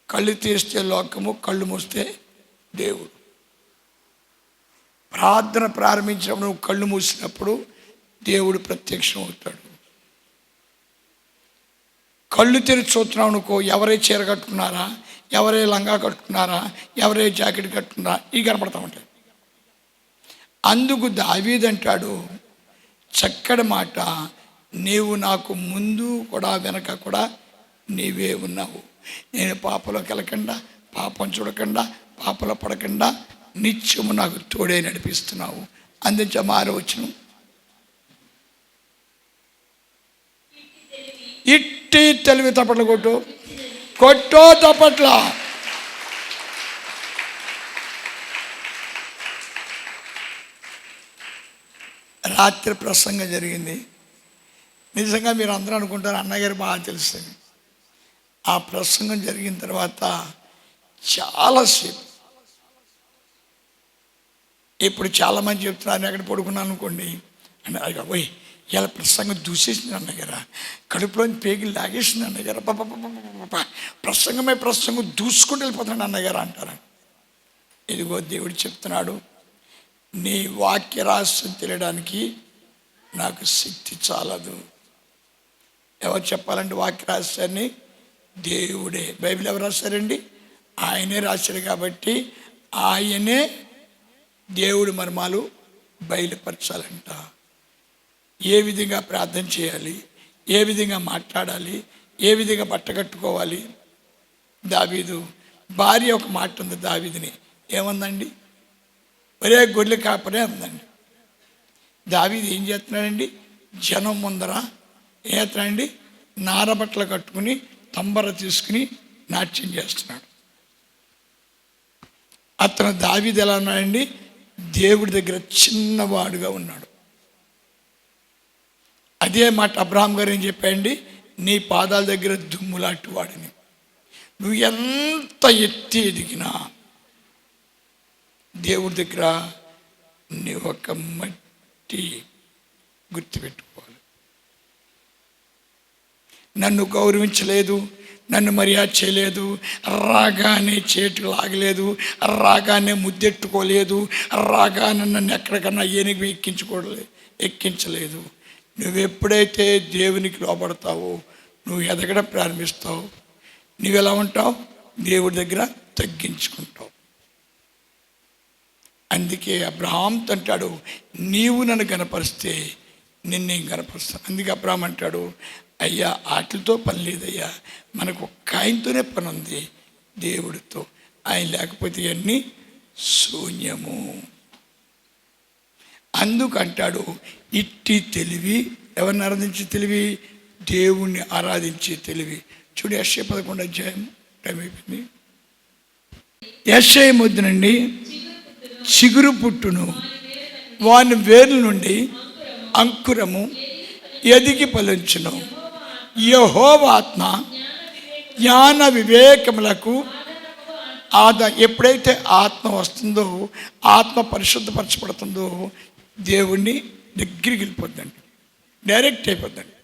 కళ్ళు తీస్తే లోకము, కళ్ళు మూస్తే దేవుడు. ప్రార్థన ప్రారంభించినప్పుడు నువ్వు కళ్ళు మూసినప్పుడు దేవుడు ప్రత్యక్షం అవుతాడు. కళ్ళు తెరిచి చూస్తున్నావు అనుకో, ఎవరే చీర కట్టుకున్నారా, ఎవరే లంగా కట్టుకున్నారా, ఎవరే జాకెట్ కట్టుకున్నారా, ఇవి కనపడతా ఉంటాయి. అందుకు దావీదు అంటాడు, చక్కటి మాట, నీవు నాకు ముందు కూడా వెనక కూడా నీవే ఉన్నావు. నేను పాపలోకి వెళ్ళకుండా, పాపం చూడకుండా, పాపలో పడకుండా నిత్యము నాకు తోడే నడిపిస్తున్నావు. అందించ మారవచ్చును. ఇట్టి తెలివి తప్పట్లు కొట్టు, కొట్టో తప్పట్ల. రాత్రి ప్రసంగం జరిగింది. నిజంగా మీరు అందరూ అనుకుంటారు అన్నగారు బాగా తెలుసు. ఆ ప్రసంగం జరిగిన తర్వాత చాలాసేపు, ఇప్పుడు చాలామంది చెప్తున్నారు, ఎక్కడ పడుకున్నాను అనుకోండి అంటే, అయ్యో పోయి ఇలా ప్రసంగం దూసేసింది అన్నగారా, కడుపులోని పేగిలు లాగేసింది అన్నగారా, ప్రసంగమే ప్రసంగం దూసుకుంటూ వెళ్ళిపోతాడు అన్నగారు అంటారు. ఇదిగో దేవుడు చెప్తున్నాడు, నీ వాక్య రహస్యం తెలియడానికి నాకు శక్తి చాలదు. ఎవరు చెప్పాలంటే వాక్య రహస్యాన్ని? దేవుడే. బైబిల్ ఎవరు రాశారండి? ఆయనే రాశారు. కాబట్టి ఆయనే దేవుడి మర్మాలు బయలుపరచాలంట. ఏ విధంగా ప్రార్థన చేయాలి, ఏ విధంగా మాట్లాడాలి, ఏ విధంగా బట్టకట్టుకోవాలి. దావీదు భార్య ఒక మాట ఉంది దావీదుని, ఏమందండి? ఒరే గొర్రెలు కాపరే అందండి. దావీదు ఏం చేస్తున్నాడండి? జనం ముందర ఏం చేస్తున్నాడండి? నారబట్టలు కట్టుకుని తంబర తీసుకుని నాట్యం చేస్తున్నాడు. అతను దావీదు ఎలా ఉన్నాడండి? దేవుడి దగ్గర చిన్నవాడుగా ఉన్నాడు. అదే మాట అబ్రహాం గారు ఏం చెప్పాడండి? నీ పాదాల దగ్గర దుమ్ములాంటి వాడిని. నువ్వు ఎంత ఎత్తి ఎదిగినా దేవుడి దగ్గర నీ ఒక మట్టి గుర్తుపెట్టుకోవాలి. నన్ను గౌరవించలేదు, నన్ను మర్యాద చేయలేదు, రాగానే చేతులు లాగలేదు, రాగానే ముద్దెట్టుకోలేదు, రాగానే నన్ను ఎక్కడికన్నా ఏనుగు ఎక్కించలేదు. నువ్వెప్పుడైతే దేవునికి లోపడతావో నువ్వు ఎదగడం ప్రారంభిస్తావు. నువ్వెలా ఉంటావు? దేవుడి దగ్గర తగ్గించుకుంటావు. అందుకే అబ్రహాం అంటాడు, నీవు నన్ను కనపరిస్తే నిన్నేం కనపరుస్తాను. అందుకే అబ్రహాం అంటాడు, అయ్యా వాటితో పని లేదయ్యా, మనకు ఒక్క ఆయనతోనే పని ఉంది, దేవుడితో. ఆయన లేకపోతే అన్నీ శూన్యము. అందుకంటాడు, ఇట్టి తెలివి ఎవరిని ఆరాధించే తెలివి? దేవుణ్ణి ఆరాధించే తెలివి. చూడు యెషయా 11 అధ్యాయం, టైం అయిపోయింది. యెషయా మొద్దునండి చిగురు పుట్టును, వాని వేర్ల నుండి అంకురము ఎదిగి ఫలించును. యెహోవా ఆత్మ జ్ఞాన వివేకములకు ఎప్పుడైతే ఆత్మ వస్తుందో, ఆత్మ పరిశుద్ధపరచబడుతుందో, దేవుణ్ణి దగ్గరికి వెళ్ళిపోద్దండి, డైరెక్ట్ అయిపోద్దండి.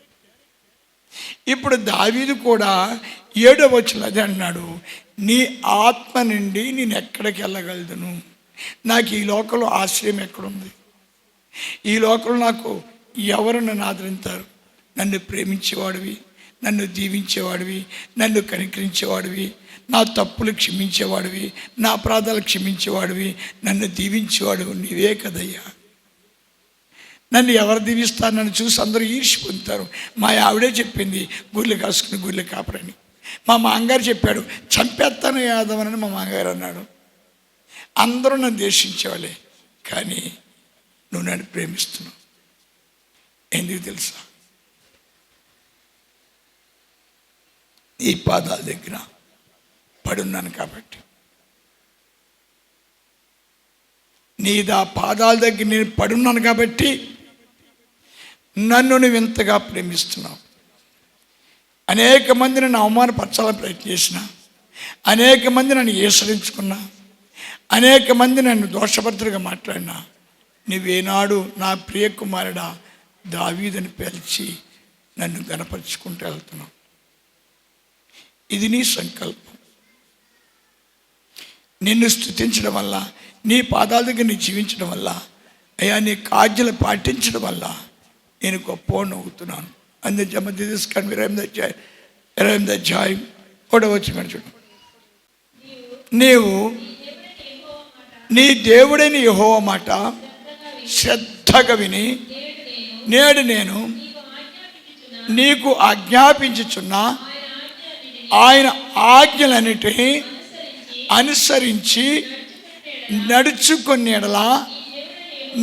ఇప్పుడు దావీదు కూడా 7వ వచనంలో అదే అన్నాడు, నీ ఆత్మ నుండి నేను ఎక్కడికి వెళ్ళగలను? నాకు ఈ లోకంలో ఆశ్రయం ఎక్కడుంది? ఈ లోకంలో నాకు ఎవరు నన్ను ఆదరించారు? నన్ను ప్రేమించేవాడివి, నన్ను దీవించేవాడివి, నన్ను కనికరించేవాడివి, నా తప్పులు క్షమించేవాడివి, నా అపరాధాలు క్షమించేవాడివి, నన్ను దీవించేవాడు నీవే కదయ్యా. నన్ను ఎవరు దీవిస్తారు? నన్ను చూసి అందరూ ఈర్ష్య పొందుతారు. మా ఆవిడే చెప్పింది గుళ్ళు కాసుకుని గుళ్ళు కాపరని. మా మామగారు చెప్పాడు చంపేస్తాను యాదవనని మా మామగారు అన్నాడు. అందరూ నన్ను ద్వేషించేవాళ్ళే, కానీ నువ్వు నన్ను ప్రేమిస్తున్నావు. ఎందుకు తెలుసా? ఈ పాదాల దగ్గర పడున్నాను కాబట్టి. నీదా పాదాల దగ్గర నేను పడున్నాను కాబట్టి నన్ను నువ్వు ఇంతగా ప్రేమిస్తున్నావు. అనేక మంది నన్ను అవమానపరచాలని ప్రయత్నం చేసిన, అనేక మంది నన్ను ఈసరించుకున్నా, అనేక మంది నన్ను దోషభద్రుగా మాట్లాడినా, నువ్వేనాడు నా ప్రియ కుమారుడా దావీదుని పిలిచి నన్ను గణపరుచుకుంటూ వెళ్తున్నావు. ఇది నీ సంకల్పం. నిన్ను స్తుతించడం వల్ల, నీ పాదాల దగ్గర నీ జీవించడం వల్ల, అయ్యా నీ ఆజ్ఞలు పాటించడం వల్ల నేను గొప్పవాడిని అవుతున్నాను. అందుకే మధ్య తీసుకొని 28వ అధ్యాయం 1వ వచనం చూడండి. నీవు నీ దేవుడైన యెహోవా మాట శ్రద్ధగా విని నేడు నేను నీకు ఆజ్ఞాపించుచున్న ఆయన ఆజ్ఞలన్నిటినీ అనుసరించి నడుచుకునే యెడల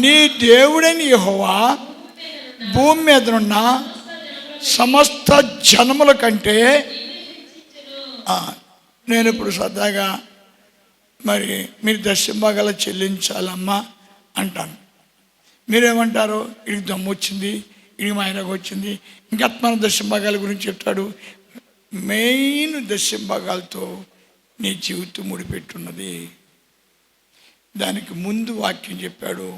నీ దేవుడైన యెహోవా భూమి మీదనున్న సమస్త జనముల కంటే నేను ఇప్పుడు సరదాగా మరి మీరు దశంభాగాలు చెల్లించాలమ్మా అంటాను. మీరేమంటారు? ఇడికి దమ్ము వచ్చింది, ఇడికి మాయనకు వచ్చింది, ఇంకా మన దశంభాగాల గురించి చెప్తాడు. మెయిన్ దశంభాగాలతో నీ జీవితం ముడిపెట్టున్నది. దానికి ముందు వాక్యం చెప్పాడు,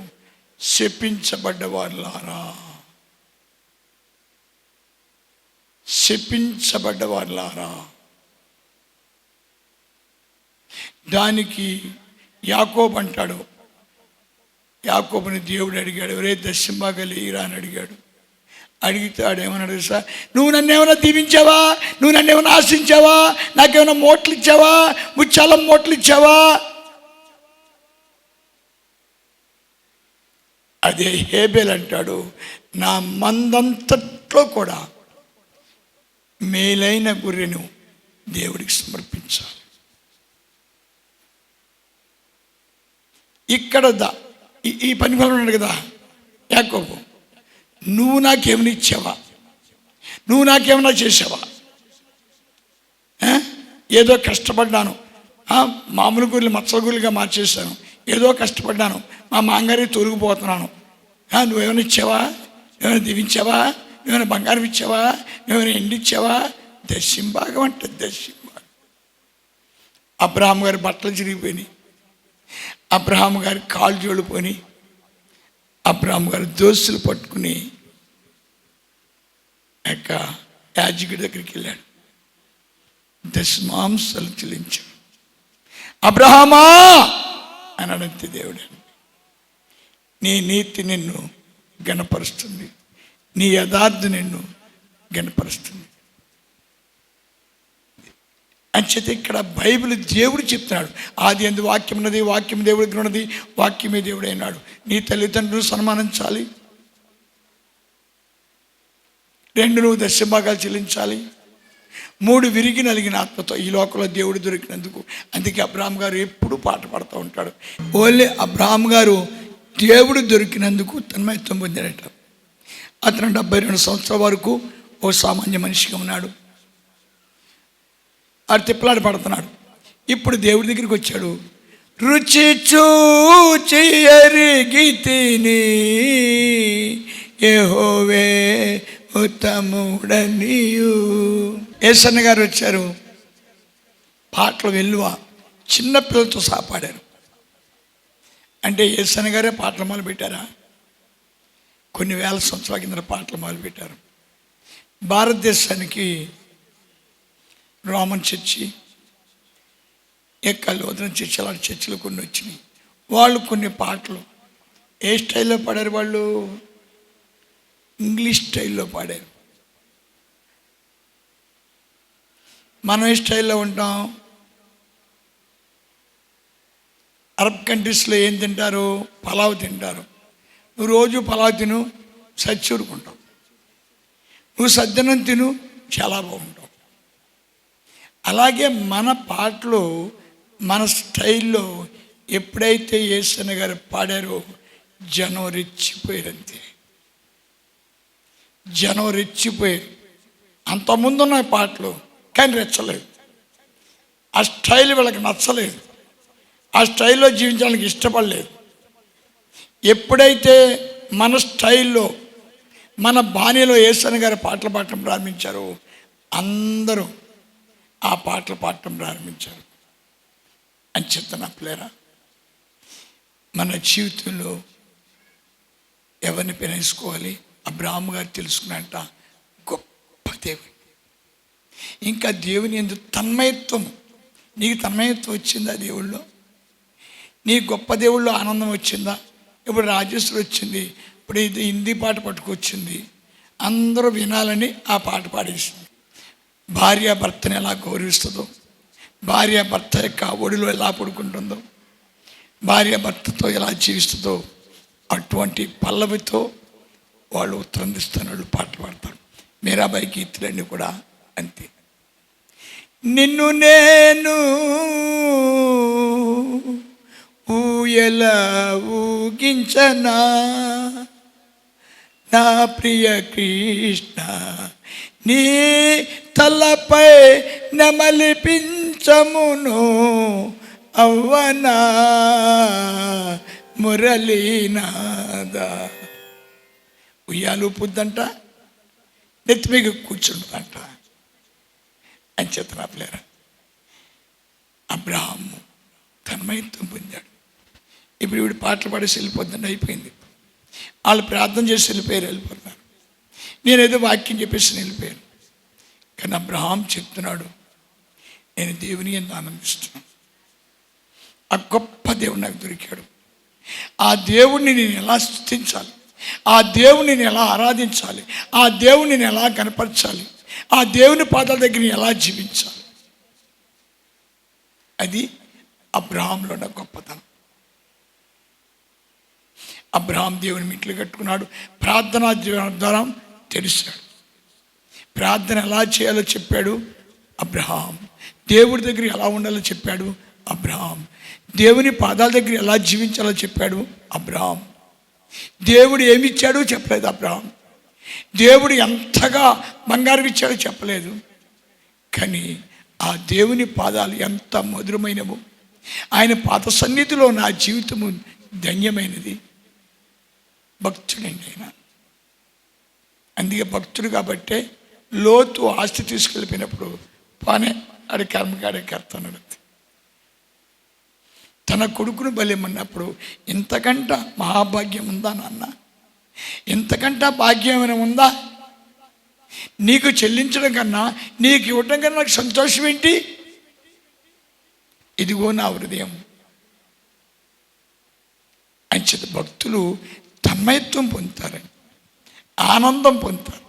శపించబడ్డవారులారా, శపించబడ్డవారులారా. దానికి యాకోబు అంటాడు, యాకోబుని దేవుడు అడిగాడు, ఒరే దశంభాగాలు ఇరా అని అడిగాడు. అడిగితే ఆడేమన్నాడు తెలుసా? నువ్వు నన్ను ఏమైనా దీవించావా? నువ్వు నన్ను ఏమైనా ఆశించావా? నాకేమైనా మోట్లు ఇచ్చావా? ముచ్చాలం మోట్లు ఇచ్చావా? అదే హేబెల్ అంటాడు, నా మందంతట్లో కూడా మేలైన గొర్రెను దేవుడికి సమర్పించాలి. ఇక్కడ ఈ పని ఫలం ఉన్నాడు కదా యాకోబు, నువ్వు నాకేమైనా ఇచ్చావా? నువ్వు నాకేమైనా చేసావా? ఏదో కష్టపడ్డాను, మామూలు గుళ్ళు మచ్చల గుళ్ళుగా మార్చేశాను, ఏదో కష్టపడ్డాను, మా మాంగారి తొలగిపోతున్నాను. నువ్వేమైనా ఇచ్చావా? ఏమైనా దీవించావా? నువ్వేమైనా బంగారం ఇచ్చావా? నువ్వేమైనా ఎండి ఇచ్చావా? దశంభాగం అంటే దశంభాగం. అబ్రహాం గారి బట్టలు చిరిగిపోయినాయి, అబ్రహాం గారి కాళ్ళు జోడిపోయి, అబ్రహాం గారి దోస్తులు పట్టుకుని యాజకుడి దగ్గరికి వెళ్ళాడు, దశమాంశాలు చెల్లించాడు. అబ్రహామా అని అడిగితే దేవుడు, నీ నీతి నిన్ను గణపరుస్తుంది, నీ యథార్థ నిన్ను గణపరుస్తుంది. అంచేత ఇక్కడ బైబిల్ దేవుడు చెప్తున్నాడు, ఆది యందు వాక్యం ఉన్నది, వాక్యం దేవుడికి ఉన్నది, వాక్యమే దేవుడు అయినాడు. నీ తల్లిదండ్రులు సన్మానించాలి. 2 నువ్వు దశభాగాలు చెల్లించాలి. 3 విరిగి నలిగిన ఆత్మతో ఈ లోకంలో దేవుడు దొరికినందుకు. అందుకే అబ్రహాం గారు ఎప్పుడు పాట పాడుతూ ఉంటాడు. ఓన్లీ అబ్రహాం గారు దేవుడు దొరికినందుకు తన్మయత్వం పొందాడట. అతను 72 సంవత్సరాల వరకు ఓ సామాన్య మనిషిగా ఉన్నాడు, ఆడు తిప్పలాడి పడుతున్నాడు. ఇప్పుడు దేవుడి దగ్గరికి వచ్చాడు. రుచి చూచి ఎరిగి తిని యెహోవే ఉత్తముడనియు. యేసన్న గారు వచ్చారు, పాటలు వెల్లువ చిన్నపిల్లలతో సహా పాడారు. అంటే యేసన్న గారే పాటలు మొదలుపెట్టారా? కొన్ని వేల సంవత్సరాల కింద పాటలు మొదలుపెట్టారు. భారతదేశానికి రోమన్ చర్చి, లూథరన్ చర్చి, అలాంటి చర్చిలు కొన్ని వచ్చినాయి. వాళ్ళు కొన్ని పాటలు ఏ స్టైల్లో పాడారు? వాళ్ళు ఇంగ్లీష్ స్టైల్లో పాడారు. మనం ఏ స్టైల్లో ఉంటాం? అరబ్ కంట్రీస్లో ఏం తింటారు? పలావ్ తింటారు. నువ్వు రోజు పలావ్ తిను, సచ్చూరుకుంటావు. నువ్వు సద్దనం తిను, చాలా బాగుంటావు. అలాగే మన పాటలు మన స్టైల్లో ఎప్పుడైతే యేసన్న గారు పాడారో జనం రెచ్చిపోయారంతే. జనం రెచ్చిపోయారు. అంతకుముందున్న పాటలు కానీ రెచ్చలేదు. ఆ స్టైల్ వీళ్ళకి నచ్చలేదు. ఆ స్టైల్లో జీవించడానికి ఇష్టపడలేదు. ఎప్పుడైతే మన స్టైల్లో మన బాణీలో యేసన్న గారు పాటలు పాడటం ప్రారంభించారో అందరూ ఆ పాటలు పాడటం ప్రారంభించారు. అని చెప్తున్నా పిల్లరా, మన జీవితంలో ఎవరిని పెనేసుకోవాలి? అబ్రాహాము గారు తెలుసుకున్నట్ట గొప్ప దేవుడు. ఇంకా దేవుని ఎందుకు తన్మయత్వం, నీకు తన్మయత్వం వచ్చిందా దేవుళ్ళో? నీ గొప్ప దేవుళ్ళో ఆనందం వచ్చిందా? ఇప్పుడు రాజేశ్వరి వచ్చింది, ఇప్పుడు ఇది హిందీ పాట పట్టుకొచ్చింది, అందరూ వినాలని ఆ పాట పాడేసింది. భార్య భర్తను ఎలా గౌరవిస్తుందో, భార్య భర్త యొక్క ఒడిలో ఎలా పడుకుంటుందో, భార్య భర్తతో ఎలా జీవిస్తుందో అటువంటి పల్లవితో వాళ్ళు ఉత్తరం ఇస్తున్న పాటలు పాడతారు. మీరాబాయి గీతులన్నీ కూడా అంతే. నిన్ను నేను ఊయల ఊగించనా నా ప్రియ కృష్ణ, నీ తలపై నమలిపించమును అవ్వనా మురళీనాద. ఉయ్యాలు పుద్దంట, నెత్తిమీగ కూర్చుంటుందంట అని చెప్తున్నారులేరా. అబ్రాహాము తన్మయత్వం పొందాడు. ఇప్పుడు ఈవిడ పాటలు పాడేసి వెళ్ళిపోద్దండి, అయిపోయింది. వాళ్ళు ప్రార్థన చేసి వెళ్ళిపోతున్నారు. నేనేదో వాక్యం చెప్పేసి వెళ్ళిపోయాను. కానీ అబ్రహాం చెప్తున్నాడు, నేను దేవుని ఎందు ఆనందిస్తున్నాను. ఆ గొప్ప దేవుడు నాకు దొరికాడు. ఆ దేవుడిని నేను ఎలా స్తుతించాలి, ఆ దేవుడిని నేను ఎలా ఆరాధించాలి, ఆ దేవుడిని నేను ఎలా కనపరచాలి, ఆ దేవుని పాదాల దగ్గర ఎలా జీవించాలి, అది అబ్రహాంలో ఉన్న గొప్పతనం. అబ్రహాం దేవుని మెట్లు కట్టుకున్నాడు. ప్రార్థనా జీవనం ద్వారా తెలిసాడు. ప్రార్థన ఎలా చేయాలో చెప్పాడు అబ్రహాం. దేవుడి దగ్గర ఎలా ఉండాలో చెప్పాడు అబ్రహాం. దేవుని పాదాల దగ్గర ఎలా జీవించాలో చెప్పాడు అబ్రహాం. దేవుడు ఏమి ఇచ్చాడో చెప్పలేదు అబ్రహాం. దేవుడు ఎంతగా బంగారం ఇచ్చాడో చెప్పలేదు. కానీ ఆ దేవుని పాదాలు ఎంత మధురమైనవో, ఆయన పాద సన్నిధిలో నా జీవితము ధన్యమైనది. భక్తుడండి ఆయన. అందుకే భక్తుడు కాబట్టే లోతు ఆస్తి తీసుకెళ్ళిపోయినప్పుడు పానే ఆడి కర్మకాడే కర్తన్నాడు. తన కొడుకును బలిమన్నప్పుడు ఇంతకంట మహాభాగ్యం ఉందా నాన్న? ఇంతకంట భాగ్యం ఏమైనా ఉందా? నీకు చెల్లించడం కన్నా నీకు ఇవ్వడం కన్నా నాకు సంతోషం ఏంటి? ఇదిగో నా హృదయం అంచేత భక్తులు తన్మయత్వం పొందుతారని, ఆనందం పొందుతారు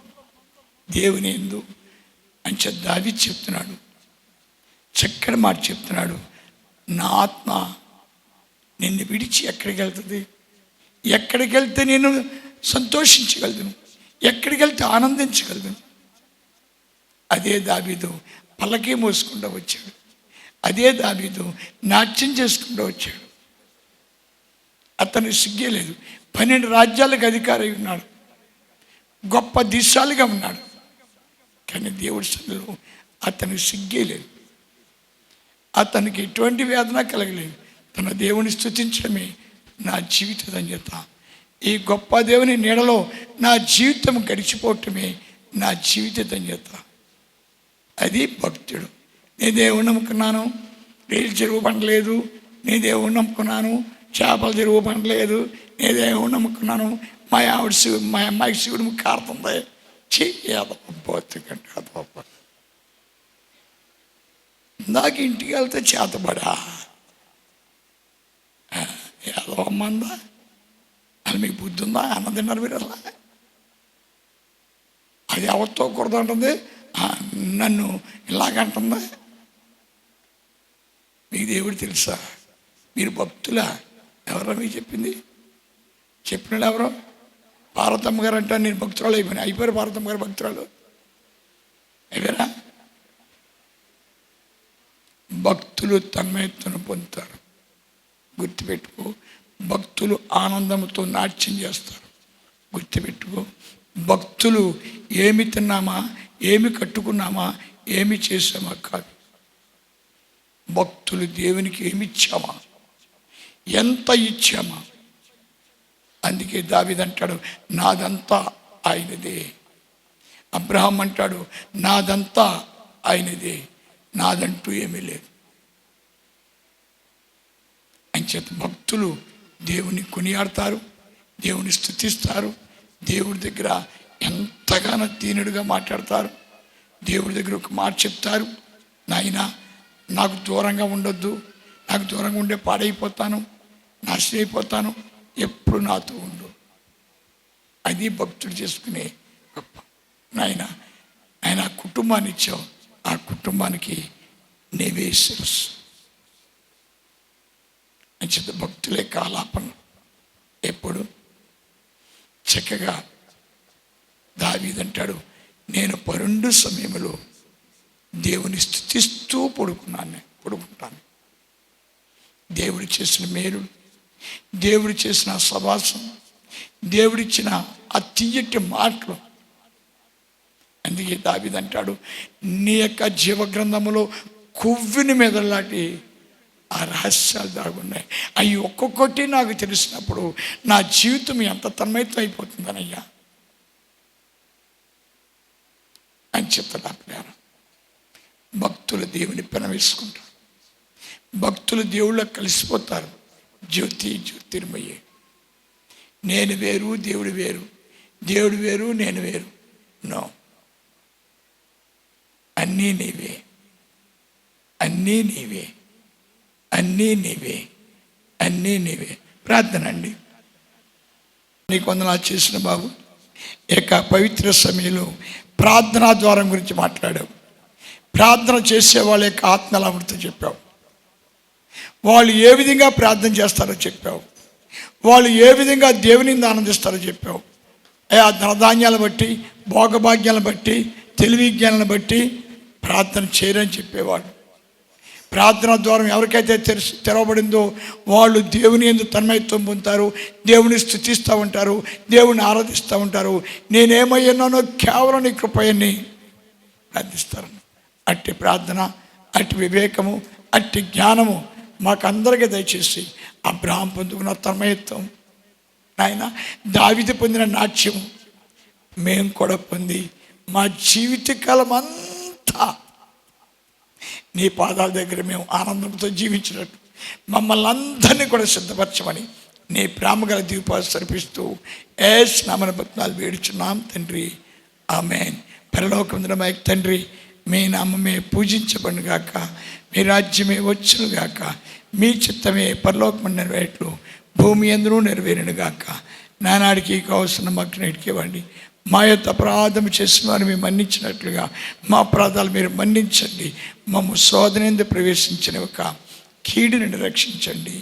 దేవుని యందు. అంచేత దావీదు చెప్తున్నాడు, చక్కటి మాట చెప్తున్నాడు, నా ఆత్మ నిన్ను విడిచి ఎక్కడికి వెళ్తుంది? ఎక్కడికి వెళ్తే నేను సంతోషించగలను, ఎక్కడికి వెళ్తే ఆనందించగలను? అదే దావీదు పల్లకీ మోసుకుంటూ వచ్చాడు. అదే దావీదు నాట్యం చేసుకుంటూ వచ్చాడు. అతను సిగ్గేలేదు. 12 రాజ్యాలకు అధికారి ఉన్నాడు, గొప్ప దిశాలుగా ఉన్నాడు. కానీ దేవుడి సన్నిధిలో అతనికి సిగ్గేలేదు. అతనికి ఎటువంటి వేదన కలగలేదు. తన దేవుని స్తుతించడమే నా జీవిత ధన్యత. ఈ గొప్ప దేవుని నీడలో నా జీవితం గడిచిపోవటమే నా జీవిత ధన్యత. అది భక్తుడు. నేను దేవుని నమ్ముకున్నాను, రేలు చెరువు పండలేదు. నేను దేవుని నమ్ముకున్నాను, చేపల చెరువు పండలేదు. నేను దేవుని నమ్ముకున్నాను, మా అమ్మాయికి శివుడు కారుతుంది. చెయ్యదంటే ఇందాక ఇంటికి వెళ్తే చేతబడా ఏదో అమ్మందా అది మీకు బుద్ధి ఉందా? అన్నం తిన్నారు మీరు అలా. అది ఎవరితో కూడదంటుంది, నన్ను ఇలాగంటుందా? మీకు దేవుడు తెలుసా? మీరు భక్తులా? ఎవరో మీకు చెప్పింది? చెప్పినాడు ఎవరో? పార్వతమ్మ గారు అంటే నేను భక్తురాలు అయిపోయారు. పార్వతమ్మ గారు భక్తురాలు అయిపోయారా? భక్తులు తన్మయత్వం పొందుతారు. గుర్తుపెట్టుకో, భక్తులు ఆనందంతో నాట్యం చేస్తారు. గుర్తుపెట్టుకో, భక్తులు ఏమి తిన్నామా, ఏమి కట్టుకున్నామా, ఏమి చేసామా కాదు. భక్తులు దేవునికి ఏమి ఇచ్చామా, ఎంత ఇచ్చామా. అందుకే దావీదు అంటాడు, నాదంతా ఆయనదే. అబ్రహాం అంటాడు, నాదంతా ఆయనదే, నాదంటూ ఏమీ లేదు. అంచేత భక్తులు దేవుని కొనియాడతారు, దేవుని స్తుతిస్తారు, దేవుడి దగ్గర ఎంతగానో దీనుడిగా మాట్లాడతారు. దేవుడి దగ్గర ఒక మాట చెప్తారు, నాయనా నాకు దూరంగా ఉండొద్దు, నాకు దూరంగా ఉండే పాడైపోతాను, నాశనం అయిపోతాను, ఎప్పుడు నాతో ఉండు. అది భక్తుడు చేసుకునే గొప్ప. నాయన ఆయన కుటుంబాన్ని ఇచ్చావు, ఆ కుటుంబానికి నీవే శిరస్సు. అంచేత భక్తులే కాలాపన ఎప్పుడు చక్కగా దావీదంటాడు, నేను పరుండు సమయంలో దేవుని స్తుతిస్తూ పడుకుంటాను. దేవుడు చేసిన మేలుడు, దేవుడు చేసిన సవాసం, దేవుడిచ్చిన ఆ తీయటి మాటలు. అందుకే దావీదంటాడు, నీ యొక్క జీవగ్రంథములో కొవ్విని మెదలాంటి ఆ రహస్యాలు దాగున్నాయి. అవి ఒక్కొక్కటి నాకు తెలిసినప్పుడు నా జీవితం ఎంత తన్మయత్వం అయిపోతుందనయ్యా అని చెప్తాడు. భక్తులు దేవుని పెనవేసుకుంటారు, భక్తులు దేవుళ్ళో కలిసిపోతారు. జ్యోతిర్మయ్యే. నేను వేరు, దేవుడు వేరు, దేవుడు వేరు, నేను వేరు. నో, అన్నీ నీవే, అన్నీ నీవే, అన్నీ నీవే, అన్నీ నీవే. ప్రార్థన అండి. నీకు వందనాలు చేసిన బాబు, ఏక పవిత్ర సమయంలో ప్రార్థనా ద్వారం గురించి మాట్లాడావు. ప్రార్థన చేసే వాళ్ళ యొక్క ఆత్మ ఎలా ఉంటుందో చెప్పావు. వాళ్ళు ఏ విధంగా ప్రార్థన చేస్తారో చెప్పావు. వాళ్ళు ఏ విధంగా దేవుని ఆనందిస్తారో చెప్పావు. ఆ ధనధాన్యాలను బట్టి, భోగభాగ్యాలను బట్టి, తెలివి జ్ఞానాలను బట్టి ప్రార్థన చేయరని చెప్పేవాడు. ప్రార్థన ద్వారం ఎవరికైతే తెరవబడిందో వాళ్ళు దేవుని యందు తన్మయత్వం పొందుతారు, దేవుని స్తుతిస్తూ ఉంటారు, దేవుని ఆరాధిస్తూ ఉంటారు. నేనేమయ్యానో కేవలం నీ కృపయని ప్రార్థిస్తారు. అట్టి ప్రార్థన, అట్టి వివేకము, అట్టి జ్ఞానము మాకందరికీ దయచేసి అబ్రహాం పొందుకున్న తన్మయత్వం, ఆయన దావీదు పొందిన నాట్యం మేము కూడా పొంది మా జీవితకాలం అంతా నీ పాదాల దగ్గర మేము ఆనందంతో జీవించినట్టు మమ్మల్ని అందరినీ కూడా సిద్ధపరచమని నీ ప్రేమగల దీపాలు సరిపిస్తూ యేసు నామమున బతిమాలి వేడుచున్నాం తండ్రి, ఆమేన్. పరలోకమందున మా యొక్క తండ్రి, మీ నామమే పూజించబడును గాక, మీ రాజ్యమే వచ్చును గాక, మీ చిత్తమే పరలోకమందు నెరవేరును, భూమి యందును నెరవేరును గాక. నానాడికి కావలసిన మాకు నేటికి ఇవ్వండి. మా యొక్క అపరాధం చేసిన వారిని మేము మన్నించినట్లుగా మా అపరాధాలు మీరు మన్నించండి. మమ్ము శోధనేందు ప్రవేశించిన ఒక కీడు నుండి రక్షించండి.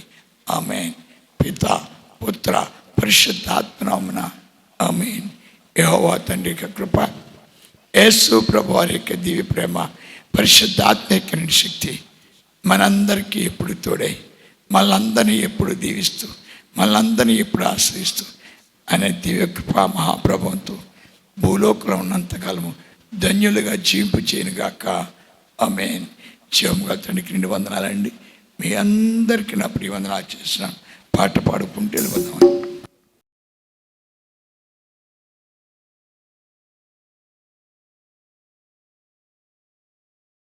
ఆమేన్. పితా, పుత్ర, పరిశుద్ధాత్మనామమున ఆమేన్. యెహోవా తండ్రి యొక్క కృప, యేసు ప్రభు వారి యొక్క దివ్య ప్రేమ, పరిశుద్ధాత్మ యొక్క శక్తి మనందరికీ ఎప్పుడు తోడై మనందరినీ ఎప్పుడు దీవిస్తూ మనందరినీ ఎప్పుడు ఆశ్రయిస్తూ అనే దివ్య కృపా మహాప్రభువుతో భూలోకంలో ఉన్నంతకాలము ధన్యులుగా జీవింపు చేయనుగాక. ఆమేన్. జీవముగా తండ్రికి 2 వందనాలండి. మీ అందరికీ నా ప్రియవందనాలు చేస్తున్నాను. పాట పాడుకుంటూ వెళ్ళిపోదాం.